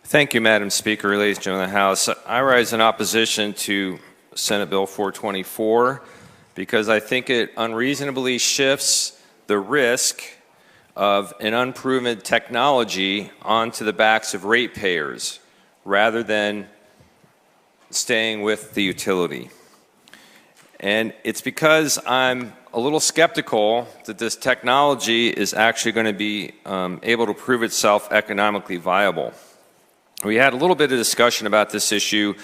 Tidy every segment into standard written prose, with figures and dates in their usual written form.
Thank you, Madam Speaker. Ladies and gentlemen of the House, I rise in opposition to Senate Bill 424 because I think it unreasonably shifts the risk of an unproven technology onto the backs of ratepayers rather than staying with the utility. And it's because I'm a little skeptical that this technology is actually going to be able to prove itself economically viable. We had a little bit of discussion about this issue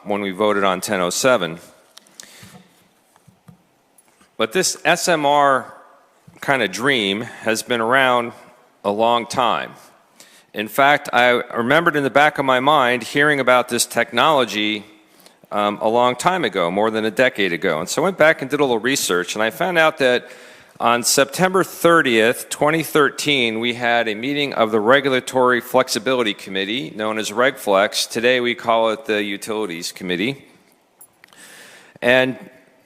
when we voted on 1007. But this SMR kind of dream has been around a long time. In fact, I remembered in the back of my mind hearing about this technology a long time ago, more than a decade ago. And so I went back and did a little research, and I found out that on September 30th, 2013, we had a meeting of the Regulatory Flexibility Committee, known as RegFlex. Today we call it the Utilities Committee. And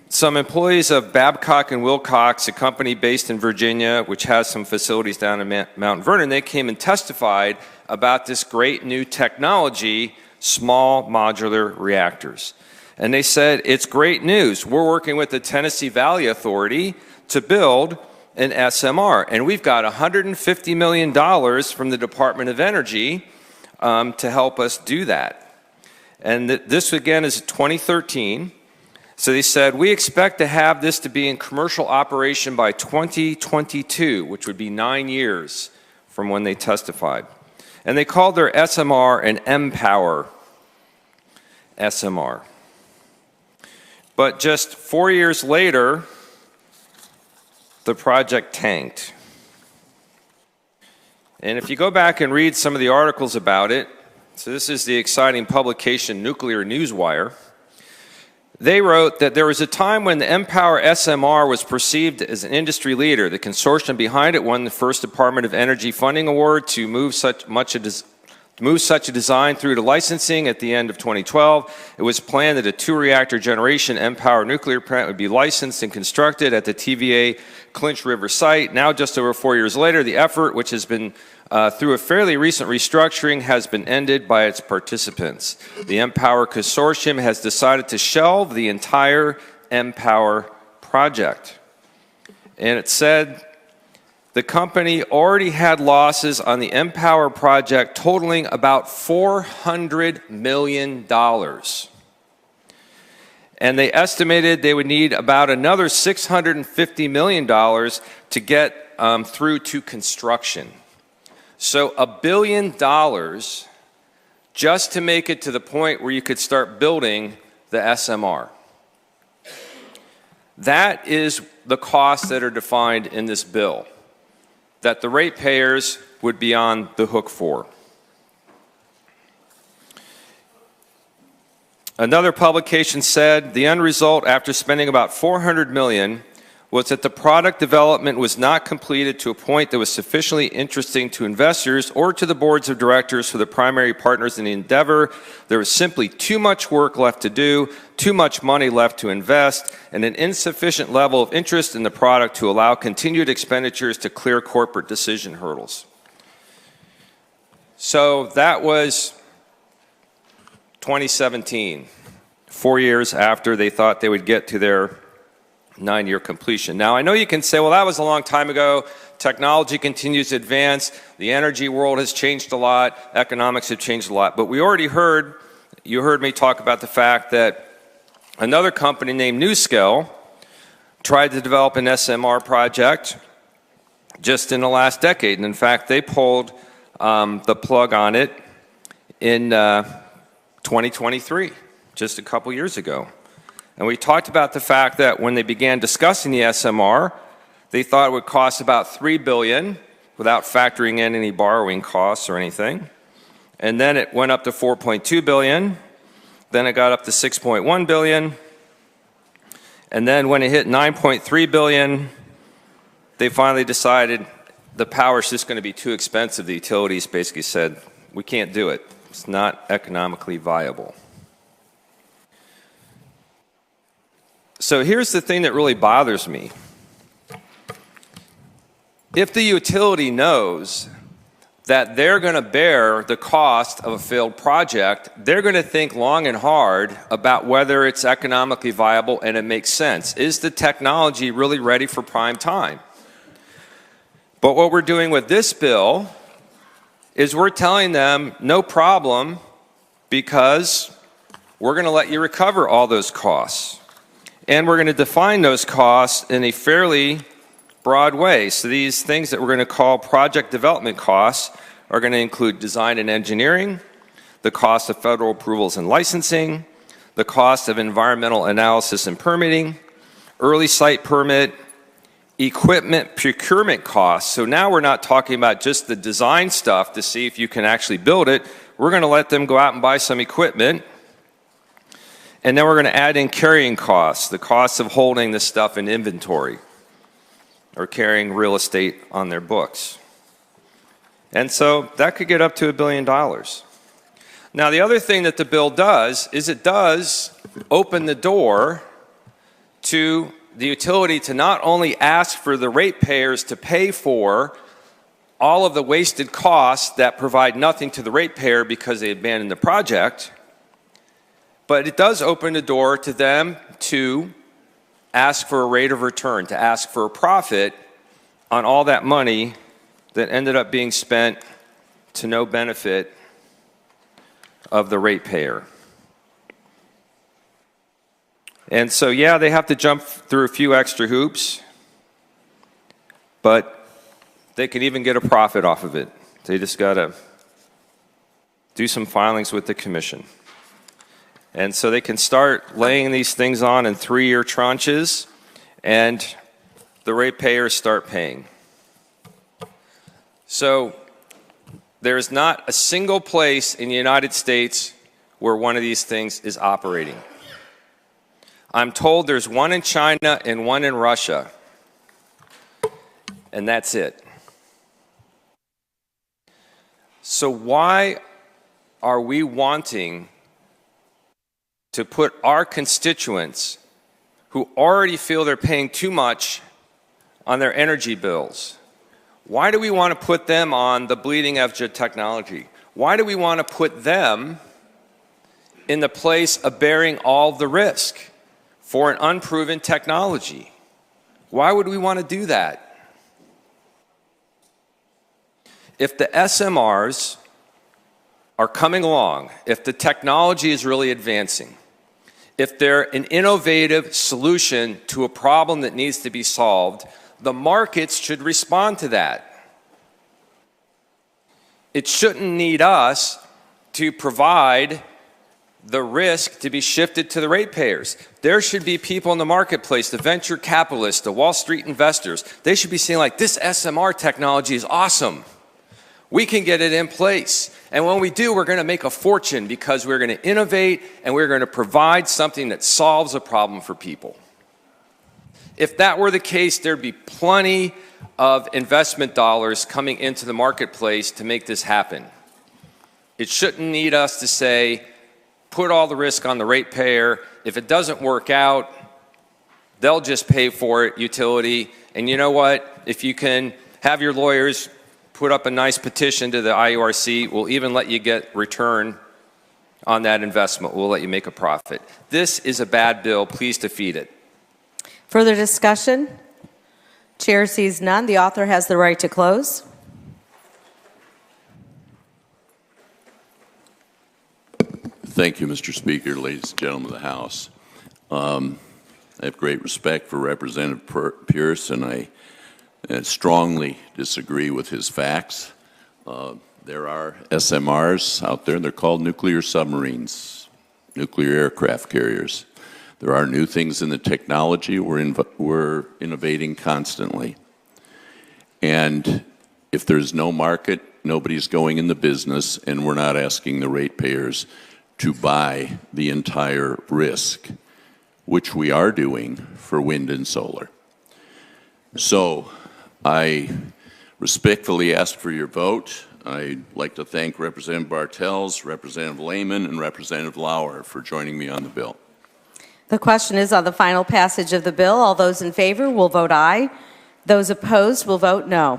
some employees of Babcock & Wilcox, a company based in Virginia, which has some facilities down in Mount Vernon, they came and testified about this great new technology, small modular reactors. And they said, it's great news. We're working with the Tennessee Valley Authority to build an SMR. And we've got $150 million from the Department of Energy to help us do that. And this, again, is 2013. So they said, we expect to have this to be in commercial operation by 2022, which would be 9 years from when they testified. And they called their SMR an M-Power SMR. But just 4 years later, the project tanked. And if you go back and read some of the articles about it, so this is the exciting publication Nuclear Newswire, they wrote that there was a time when the M-Power SMR was perceived as an industry leader. The consortium behind it won the first Department of Energy funding award to move such a design through to licensing at the end of 2012. It was planned that a 2-reactor generation M-Power nuclear plant would be licensed and constructed at the TVA Clinch River site. Now, just over 4 years later, the effort, which has been through a fairly recent restructuring, has been ended by its participants. The M-Power Consortium has decided to shelve the entire M-Power project. And it said the company already had losses on the M-Power project totaling about $400 million. And they estimated they would need about another $650 million to get through to construction. So $1 billion just to make it to the point where you could start building the SMR. That is the costs that are defined in this bill, that the ratepayers would be on the hook for. Another publication said the end result after spending about $400 million was that the product development was not completed to a point that was sufficiently interesting to investors or to the boards of directors for the primary partners in the endeavor. There was simply too much work left to do, too much money left to invest, and an insufficient level of interest in the product to allow continued expenditures to clear corporate decision hurdles. So that was 2017, 4 years after they thought they would get to their 9-year completion. Now, I know you can say, well, that was a long time ago. Technology continues to advance. The energy world has changed a lot. Economics have changed a lot. But we already heard, you heard me talk about the fact that another company named NuScale tried to develop an SMR project just in the last decade. And in fact, they pulled the plug on it in 2023, just a couple years ago. And we talked about the fact that when they began discussing the SMR, they thought it would cost about $3 billion without factoring in any borrowing costs or anything. And then it went up to $4.2 billion. Then it got up to $6.1 billion. And then when it hit $9.3 billion, they finally decided the power is just going to be too expensive. The utilities basically said, we can't do it. It's not economically viable. So here's the thing that really bothers me. If the utility knows that they're going to bear the cost of a failed project, they're going to think long and hard about whether it's economically viable and it makes sense. Is the technology really ready for prime time? But what we're doing with this bill is we're telling them no problem, because we're going to let you recover all those costs. And we're going to define those costs in a fairly broad way. So these things that we're going to call project development costs are going to include design and engineering, the cost of federal approvals and licensing, the cost of environmental analysis and permitting, early site permit, equipment procurement costs. So now we're not talking about just the design stuff to see if you can actually build it. We're going to let them go out and buy some equipment. And then we're going to add in carrying costs, the cost of holding this stuff in inventory or carrying real estate on their books. And so that could get up to $1 billion. Now, the other thing that the bill does is it does open the door to the utility to not only ask for the ratepayers to pay for all of the wasted costs that provide nothing to the ratepayer because they abandoned the project, but it does open the door to them to ask for a rate of return, to ask for a profit on all that money that ended up being spent to no benefit of the ratepayer. And so, yeah, they have to jump through a few extra hoops, but they can even get a profit off of it. They just got to do some filings with the commission. And so they can start laying these things on in 3-year tranches, and the ratepayers start paying. So there's not a single place in the United States where one of these things is operating. I'm told there's one in China and one in Russia, and that's it. So why are we wanting to put our constituents who already feel they're paying too much on their energy bills? Why do we want to put them on the bleeding edge of technology? Why do we want to put them in the place of bearing all the risk for an unproven technology? Why would we want to do that? If the SMRs are coming along, if the technology is really advancing, if they're an innovative solution to a problem that needs to be solved, the markets should respond to that. It shouldn't need us to provide the risk to be shifted to the ratepayers. There should be people in the marketplace, the venture capitalists, the Wall Street investors, they should be saying like, this SMR technology is awesome. We can get it in place. And when we do, we're going to make a fortune because we're going to innovate and we're going to provide something that solves a problem for people. If that were the case, there'd be plenty of investment dollars coming into the marketplace to make this happen. It shouldn't need us to say, put all the risk on the ratepayer. If it doesn't work out, they'll just pay for it, utility. And you know what? If you can have your lawyers put up a nice petition to the IURC, we'll even let you get return on that investment. We'll let you make a profit. This is a bad bill. Please defeat it. Further discussion? Chair sees none. The author has the right to close. Thank you, Mr. Speaker, ladies and gentlemen of the House. I have great respect for Representative Pierce, and I strongly disagree with his facts. There are SMRs out there, and they're called nuclear submarines, nuclear aircraft carriers. There are new things in the technology. We're innovating constantly. And if there's no market, nobody's going in the business, and we're not asking the ratepayers to buy the entire risk, which we are doing for wind and solar. So I respectfully ask for your vote. I'd like to thank Representative Bartels, Representative Lehman, and Representative Lauer for joining me on the bill. The question is on the final passage of the bill. All those in favor will vote aye. Those opposed will vote no.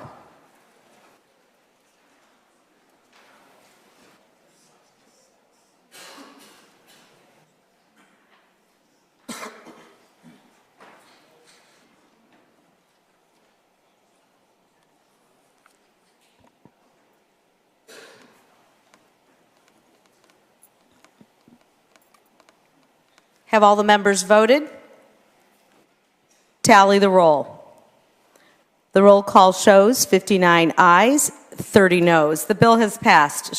Have all the members voted? Tally the roll. The roll call shows 59 ayes, 30 noes. The bill has passed.